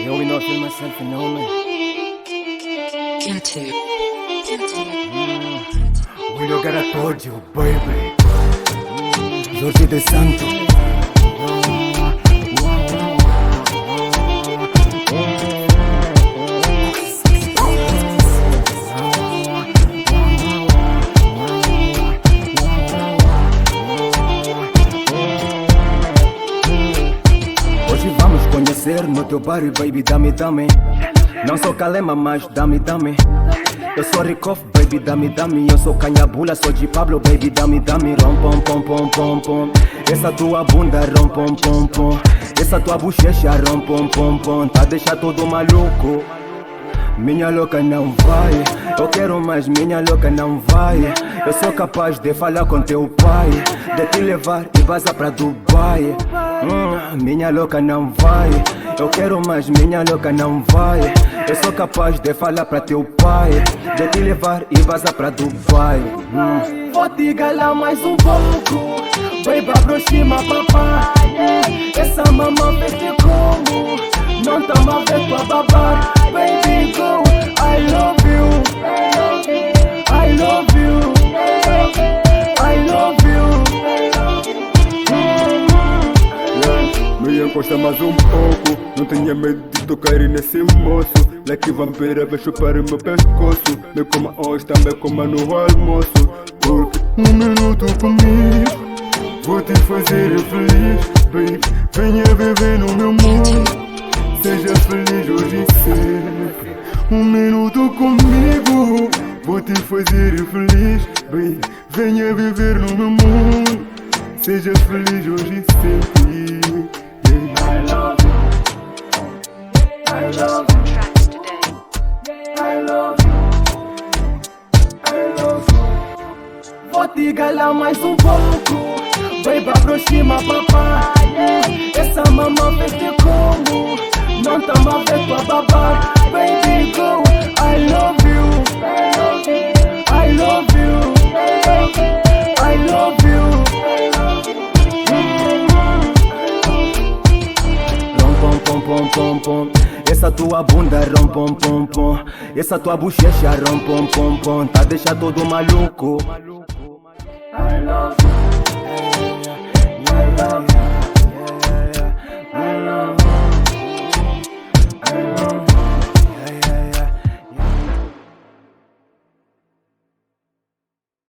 Yo, we know I feel myself, you know me. We don't gotta told you, baby. Jorge de Santo. Hoje vamos conhecer no teu bar, baby, dame, dame. Não sou calema, mas dame, dame. Eu sou Ricoff, baby, dame, dame. Eu sou Canhabula, sou de Pablo, baby, dame, dame. Rom, pom, pom, pom, pom, pom. Essa tua bunda, rom, pom, pom, pom. Essa tua bochecha, rom, pom, pom, pom. Tá deixa todo maluco. Minha louca não vai, eu quero mais, minha louca não vai. Eu sou capaz de falar com teu pai, de te levar e vazar pra Dubai. Minha louca não vai, eu quero mais, minha louca não vai. Eu sou capaz de falar pra teu pai, de te levar e vazar pra Dubai. Vou te galar mais um pouco, baby, aproxima papai. Essa mamãe veste como, não tá mal ver tua babar. Baby, go, I love you, I love you, I love you. Me encosta mais um pouco, não tenha medo de tocar nesse moço. Like vampira vai chupar meu pescoço. Me coma hoje, também coma no almoço. Porque um minuto comigo vou te fazer feliz, baby. Venha viver no meu mundo, seja feliz hoje e sempre. Um minuto comigo vou te fazer feliz, baby. Venha viver no meu mundo, seja feliz hoje e sempre. I love you, I love you, I love you, I love you. Vou te galar mais um pouco, baby, aproxima papai. Essa mamãe veste como, não tá mal ver tua babá. Baby, go, I love you, I love you, I love you. Rom, pom, pom, pom, pom. Essa tua bunda, rom, pom, pom, pom. Essa tua bochecha, rom, pom, pom, pom. Tá deixa todo maluco. I love you.